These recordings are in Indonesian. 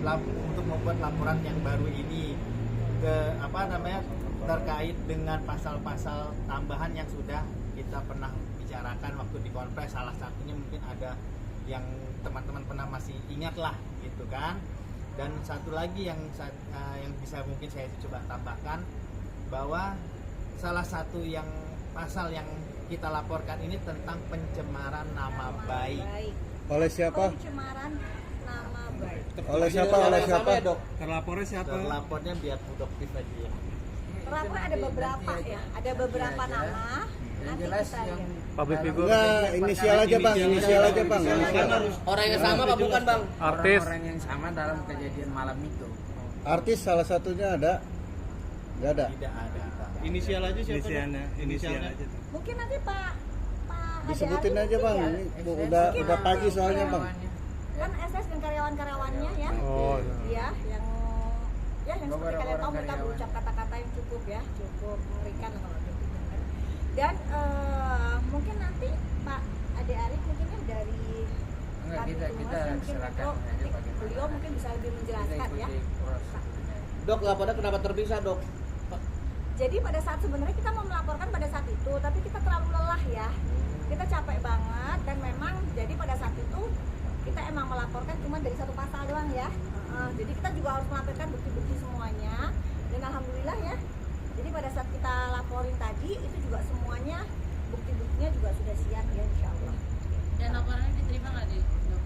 untuk membuat laporan yang baru ini ke terkait dengan pasal-pasal tambahan yang sudah kita pernah bicarakan waktu di konferensi. Salah satunya mungkin ada yang teman-teman pernah masih ingat lah gitu kan. Dan satu lagi yang bisa mungkin saya coba tambahkan, bahwa salah satu yang pasal yang kita laporkan ini tentang pencemaran nama baik. Oleh siapa? Pencemaran nama baik. Oleh siapa? Oleh siapa? Dok? Terlapornya siapa? Terlapornya biar produktif aja ya. Terlapor ada beberapa ya, ada beberapa nama. Nanti kita lihat. Public figure. Enggak, inisial aja bang, inisial aja bang. Orang yang sama apa bukan bang? Artis. Orang yang sama dalam kejadian malam itu. Artis salah satunya ada? Nggak ada. Tidak ada. Inisial aja siapa? Inisial aja. Mungkin nanti Pak Disebutin Ade aja Ari bang. mungkin Ini udah pagi soalnya bang. Kan SS dan karyawan-karyawannya ya. Oh, Iya, yang seperti kalian tahu mereka berucap kata-kata yang cukup mengerikan kalau gitu kan. Dan mungkin nanti Pak Ade Ari mungkin ya dari Kita silakan aja bagaimana. beliau mungkin bisa lebih menjelaskan ya. Dok, lapornya kenapa terpisah dok? Jadi pada saat sebenarnya kita mau melaporkan pada saat itu, tapi kita terlalu lelah ya. Kita capek banget dan memang jadi pada saat itu kita emang melaporkan cuma dari satu pasal doang ya. Jadi kita juga harus melaporkan bukti-bukti semuanya dan alhamdulillah ya. Jadi pada saat kita laporin tadi itu juga semuanya bukti-buktinya juga sudah siap ya insyaallah. Dan laporannya diterima nggak di dok?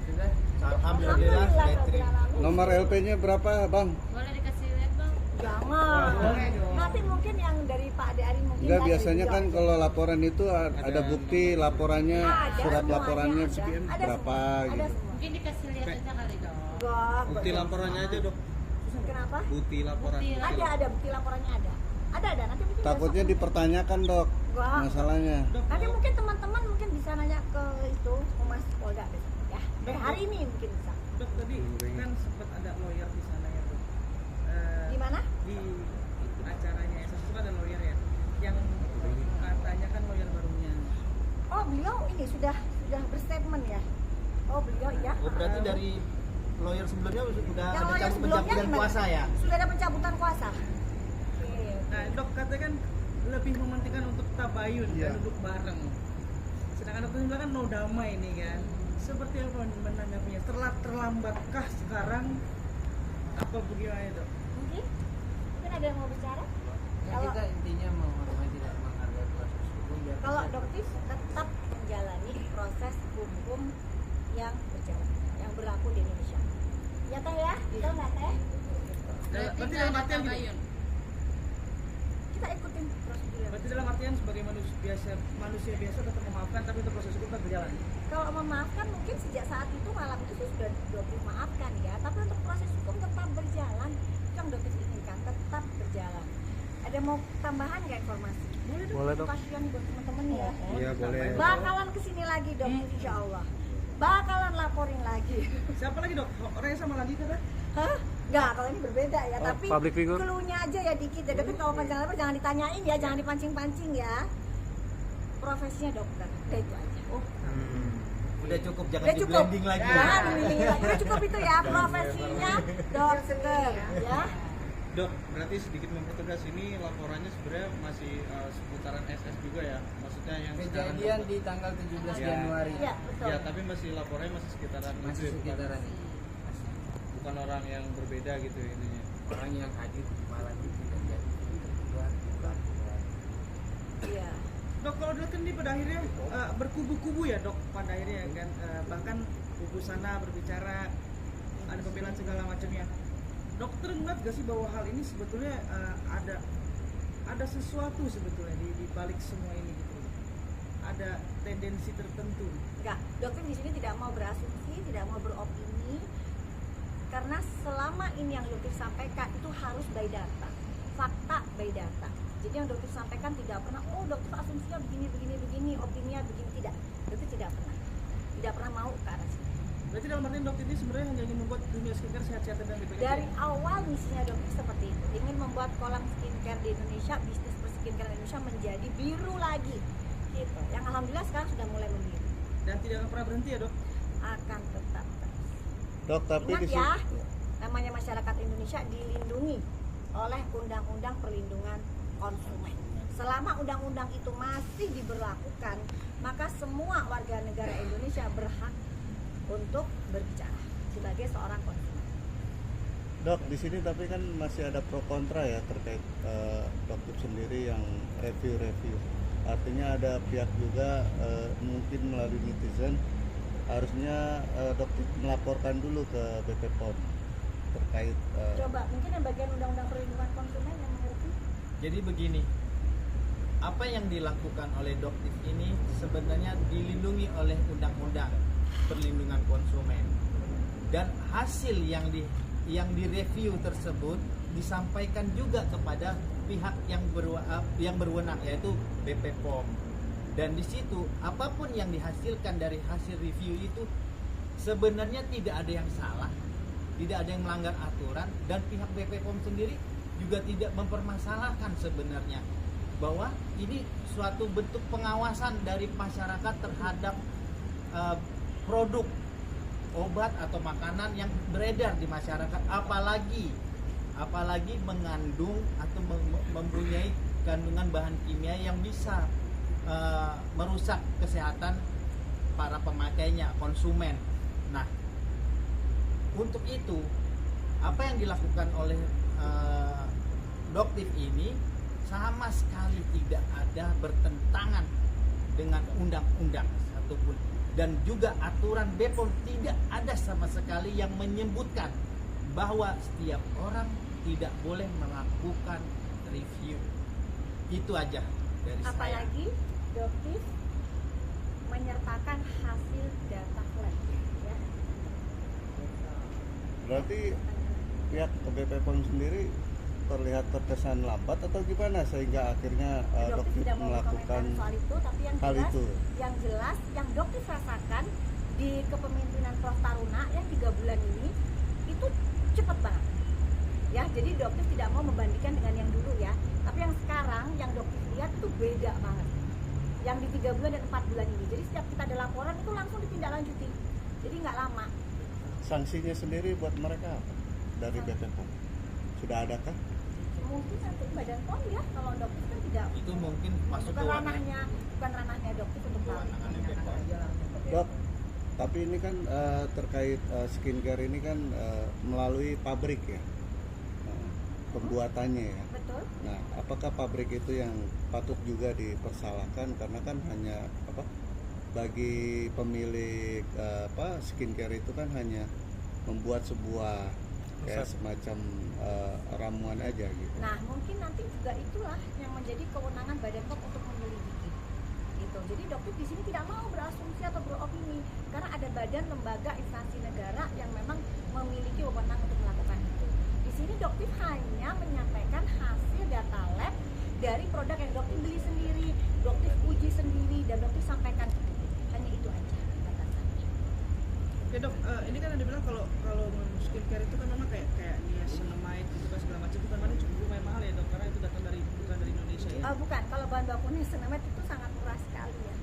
Sudah. Alhamdulillah sudah diterima. Nomor LP-nya berapa bang? Boleh dikasih lihat bang? Jangan. Nanti mungkin yang dari Pak Ade Ari mungkin. Enggak, ya, biasanya dari kan beliau. kalau laporan itu ada bukti laporannya, Ada surat semuanya, laporannya ada. Ada berapa semua, gitu. ada semua. Mungkin dikasih lihat aja kali dok. Enggak, Bukti enggak. laporannya aja dok. Kenapa? Bukti laporan. Bukti Ada bukti laporannya ada. Ada nanti mungkin Takutnya besok. dipertanyakan dok Enggak. masalahnya. Nanti mungkin teman-teman mungkin bisa nanya ke itu Humas Polda besok ya. Dari hari ini mungkin bisa. Dok, tadi kan sempat ada lawyer di sana ya dok. Di mana? Di acaranya ya, itu ada lawyer ya, yang katanya kan lawyer barunya. Oh, beliau ini sudah berstatement ya. Oh, beliau ya. Oh, berarti dari lawyer sebelumnya sudah Yang ada lawyer sebelumnya pencabutan gimana? kuasa ya? Sudah ada pencabutan kuasa. Oke. Nah dok, katanya kan lebih mementingkan untuk tabayun Iya. dan duduk bareng. Sedangkan dokter bilang kan no damai nih kan. Seperti apa menanggapinya? Terlambatkah sekarang? Apa bagaimana dok? Mungkin ada yang mau bicara? Ya, kita intinya menghormati dan menghargai proses hukum. biar Kalau bisa- Doktif tetap menjalani proses hukum yang berjalan, yang berlaku di Indonesia. Ya teh ya, betul nggak teh? Berarti dalam artian gini, tabayun. Kita ikutin prosedur. yang berarti dalam artian sebagai manusia biasa tetap memaafkan, tapi untuk proses hukum tetap berjalan. Kalau memaafkan mungkin sejak saat itu malam itu sih sudah Doktif maafkan ya, tapi untuk proses hukum tetap berjalan. Itu yang Doktif inginkan tetap berjalan. Ada mau tambahan nggak informasi? Boleh, Dok. Kasihan buat teman-teman ya. Iya boleh. Bakalan kesini lagi dok, insya Allah. Bakalan laporin lagi. Siapa lagi dok? Orangnya sama lagi kan? Hah? Enggak, kalau ini berbeda ya. Tapi public figure. cluenya aja ya dikit ya. Tapi kalau panjang lebar jangan ditanyain ya, jangan dipancing-pancing ya. Profesinya dokter, udah itu aja. Udah cukup, jangan Udah di cukup. blending lagi. Jangan di-blending lagi. Udah cukup itu ya, profesinya dokter ya. Dok, berarti sedikit mempertegas ini laporannya sebenarnya masih seputaran SS juga ya? Maksudnya yang sekarang Kejadian di tanggal 17 Ya. Januari. Iya, betul. Ya, tapi masih laporannya masih sekitaran Masih itu ya, sekitaran ini. bukan orang yang berbeda gitu ininya. Orang yang hadir di malam itu dan jadi kebutuhan bukan. Iya. Dok, kalau dilihat kan ini pada akhirnya berkubu-kubu ya dok, pada akhirnya kan bahkan kubu sana berbicara ada pembelaan segala macamnya. Dokter ngeliat gak sih bahwa hal ini sebetulnya ada sesuatu sebetulnya di balik semua ini gitu, ada tendensi tertentu. Enggak, dokter di sini tidak mau berasumsi, tidak mau beropini, karena selama ini yang dokter sampaikan itu harus by data, fakta by data. Jadi yang dokter sampaikan tidak pernah, oh dokter asumsinya begini, opininya begini, dokter tidak pernah mau ke arah situ. Berarti dalam artian dokter ini sebenarnya hanya ingin membuat dunia skincare sehat-sehat dan lebih baik. Dari awal misinya dokter seperti itu, ingin membuat kolam skincare di Indonesia, bisnis skincare Indonesia menjadi biru lagi, gitu. Yang alhamdulillah sekarang sudah mulai membiru, Dan tidak akan pernah berhenti ya dok. akan tetap terus. Dok tapi Ingat di ya, namanya masyarakat Indonesia dilindungi oleh Undang-Undang Perlindungan Konsumen. Selama undang-undang itu masih diberlakukan, maka semua warga negara Indonesia berhak untuk berbicara sebagai seorang konsumen. Dok, di sini tapi kan masih ada pro kontra ya terkait dokter sendiri yang review. Artinya ada pihak juga mungkin melalui netizen harusnya dokter melaporkan dulu ke BP POM terkait Coba mungkin yang bagian Undang-Undang Perlindungan Konsumen yang mengerti. Jadi begini, apa yang dilakukan oleh Doktif ini sebenarnya dilindungi oleh Undang-Undang Perlindungan Konsumen, dan hasil yang direview tersebut disampaikan juga kepada pihak yang berwenang, yaitu BP POM. Dan di situ apapun yang dihasilkan dari hasil review itu sebenarnya tidak ada yang salah, tidak ada yang melanggar aturan, dan pihak BP POM sendiri juga tidak mempermasalahkan sebenarnya bahwa ini suatu bentuk pengawasan dari masyarakat terhadap produk obat atau makanan yang beredar di masyarakat, apalagi mengandung atau mempunyai kandungan bahan kimia yang bisa merusak kesehatan para pemakainya, konsumen. Nah, untuk itu apa yang dilakukan oleh Doktif ini sama sekali tidak ada bertentangan dengan undang-undang satupun, dan juga aturan BPOM tidak ada sama sekali yang menyebutkan bahwa setiap orang tidak boleh melakukan review. Itu aja dari saya. Apalagi Doktif menyertakan hasil data lab, ya. berarti pihak BP POM sendiri terlihat terkesan lambat atau gimana sehingga akhirnya Doktif dokter tidak mau melakukan berkomentar soal itu, tapi hal itu. yang jelas yang Doktif rasakan di kepemimpinan Prof Taruna yang 3 bulan ini itu cepat banget. Ya, jadi Doktif tidak mau membandingkan dengan yang dulu ya, tapi yang sekarang yang Doktif lihat itu beda banget. Yang di 3 bulan dan 4 bulan ini. Jadi setiap kita ada laporan itu langsung ditindaklanjuti. Jadi nggak lama. Sanksinya sendiri buat mereka apa dari BP POM? Sudah adakah? Mungkin nanti Badan POM ya, kalau Doktif kan tidak, Itu mungkin masuk bukan ke ranahnya Doktif untuk tahu. kewenangannya BPOM. Dok, tapi ini kan terkait skincare ini kan melalui pabrik ya, pembuatannya ya. Betul. Nah, apakah pabrik itu yang patut juga dipersalahkan karena kan hanya bagi pemilik skincare itu kan hanya membuat sebuah kayak semacam ramuan aja gitu. Nah, mungkin nanti juga itulah yang menjadi kewenangan Badan POM untuk menyelidiki. Gitu. Jadi Doktif di sini tidak mau berasumsi atau beropini karena ada badan, lembaga, instansi negara yang memang memiliki wewenang untuk melakukan itu. Di sini Doktif hanya menyampaikan hasil data lab dari produk yang Doktif beli sendiri, Doktif uji sendiri, dan Doktif sampaikan ke publik. Hanya itu aja batasannya. Oke dok, ini kan ada bilang kalau skincare itu kan memang kayak niacinamide gitu kan segala macam, itu kan mana cukup lumayan mahal ya dok, karena itu datang bukan dari Indonesia ya. Bukan, kalau bahan bakunya niacinamide itu sangat murah sekali ya.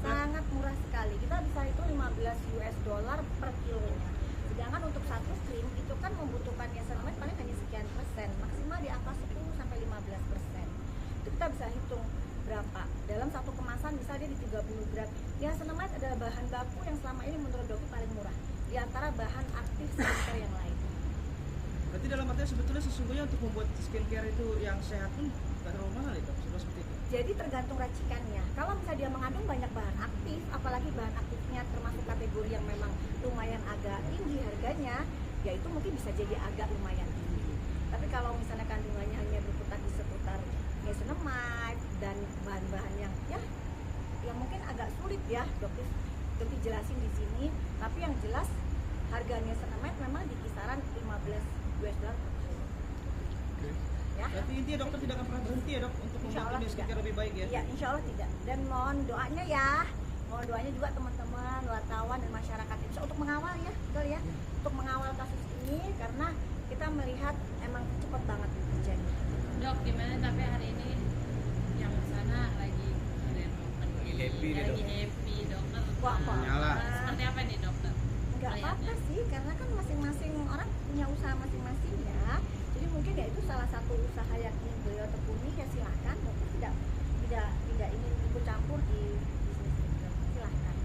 Sangat murah sekali. Kita bisa hitung $15 per kilonya. Sedangkan untuk satu krim itu kan membutuhkan niacinamide paling hanya sekian persen, maksimal di angka 10-15%. Itu kita bisa hitung berapa. Dalam satu kemasan misalnya dia di 30 gram. Niacinamide adalah bahan baku yang selama ini menurut Dokter paling murah di antara bahan aktif skincare yang lain. Berarti dalam artinya sebetulnya sesungguhnya untuk membuat skincare itu yang sehat pun nggak terlalu mahal ya dok, seperti itu. Jadi tergantung racikannya. Kalau misalnya dia mengandung banyak bahan aktif, apalagi bahan aktifnya termasuk kategori yang memang lumayan agak tinggi harganya, ya itu mungkin bisa jadi agak lumayan tinggi. Tapi kalau misalnya kandungannya hanya berputar di seputar niacinamide dan bahan-bahan yang mungkin agak sulit ya Dokter jelasin di sini. Tapi yang jelas harga niacinamide memang di kisaran $15 per kilo. Ya. Berarti intinya dokter tidak akan pernah berhenti ya dok untuk Insya Allah membuat skincare tidak. lebih baik ya? Ya, insya Allah tidak. Dan mohon doanya ya. Mohon doanya juga teman-teman, wartawan dan masyarakat Indonesia untuk mengawal ya, betul ya. Untuk mengawal kasus ini karena kita melihat emang cepat banget terjadi. Dok, gimana tapi hari ini yang di sana lagi ada yang open Lagi happy ya, deh, lagi Dok. happy dokter. Wah, kok. Nyala. Seperti apa nih dokter? Enggak Melihat apa-apa sih, karena kan masing-masing orang punya usaha masing-masing ya. Jadi mungkin ya itu salah satu usaha yang ingin beliau tekuni, ya silahkan. Dokter tidak ingin ikut campur di bisnis itu, silahkan.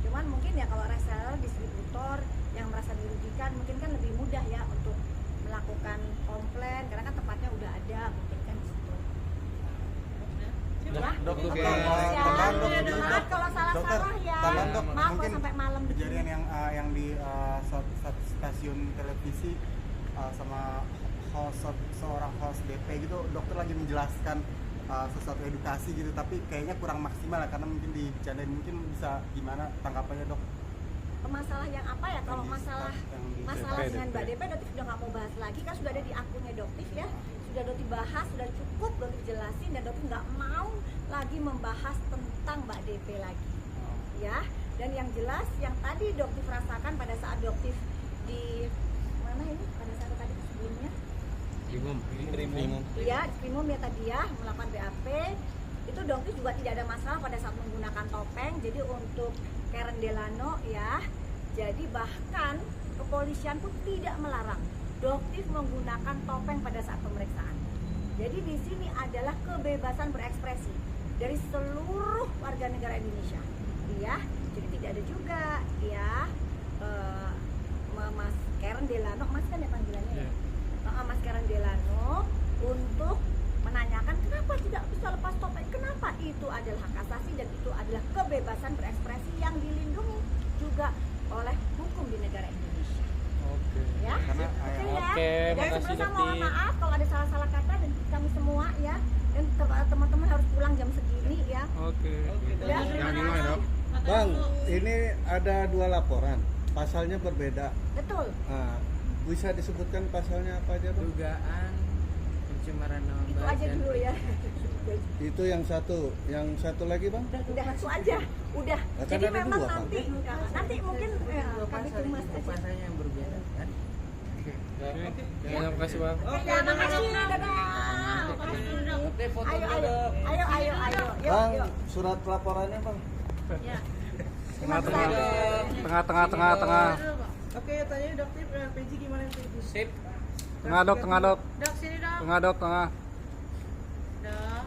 Cuman mungkin ya kalau reseller, distributor yang merasa dirugikan, mungkin kan lebih mudah ya untuk melakukan komplain, karena kan tempatnya udah ada, mungkin kan di situ. Ya, Dok, oke, ya. ya. Dok. Maaf kalau salah-salah ya. tambahan, Dok. Maaf kalau Mungkin sampai malam begini. kejadian yang di stasiun televisi sama seorang host DP gitu, dokter lagi menjelaskan sesuatu edukasi gitu, tapi kayaknya kurang maksimal ya, karena mungkin dibicarain, mungkin bisa gimana tanggapannya, Dok? Masalah yang apa ya? Kalau Yang di- masalah yang di masalah DP. dengan Mbak DP, Doktif sudah nggak mau bahas lagi, kan sudah ada di akunnya Doktif ya, sudah Doktif bahas, sudah cukup Doktif jelasin, dan Doktif nggak mau lagi membahas tentang Mbak DP lagi, ya. Dan yang jelas, yang tadi Doktif rasakan pada saat Doktif di mana ini, pada saat tadi sebelumnya, iya, di Krimum ya tadi ya, melakukan BAP, itu Doktif juga tidak ada masalah pada saat menggunakan topeng. Jadi untuk Karen Delano ya, jadi bahkan kepolisian pun tidak melarang Doktif menggunakan topeng pada saat pemeriksaan. Jadi di sini adalah kebebasan berekspresi dari seluruh warga negara Indonesia, ya. Jadi tidak ada juga ya Mas Karen Delano, Mas kan ya panggilannya ya, Mas Karen Delano untuk menanyakan kenapa tidak bisa lepas topeng, kenapa itu adalah hak asasi dan itu adalah kebebasan berekspresi yang dilindungi juga oleh hukum di negara Indonesia. Oke. Ya, Karena, oke ya. Oke, Dan makasih, sebelumnya mohon Dokter. maaf kalau ada salah-salah kata dan kami semua ya. Dan teman-teman harus pulang jam segini ya. Oke. Ya, terima kasih. Bang, ini ada 2 laporan, pasalnya berbeda. Betul. Nah, bisa disebutkan pasalnya apa aja, Bang? dugaan pencemaran nama Itu aja dulu ya. Itu yang satu lagi, Bang? Udah itu aja. Udah. Nah, kan Jadi ada memang dua, Bang. nanti mungkin kami tumas aja. pasalnya yang berbeda kan. Terima kasih, Bang. Oke, terima kasih. Dadah. Oke, foto Ayo, dulu, ayo, Dok. ayo. Yuk, Bang, yuk. surat laporannya, Bang. Ya. Tengah. Oke, tanya Dokter PJ gimana PJ? Sip. Tengah, Dok. Dok sini dok. Tengah. Dok.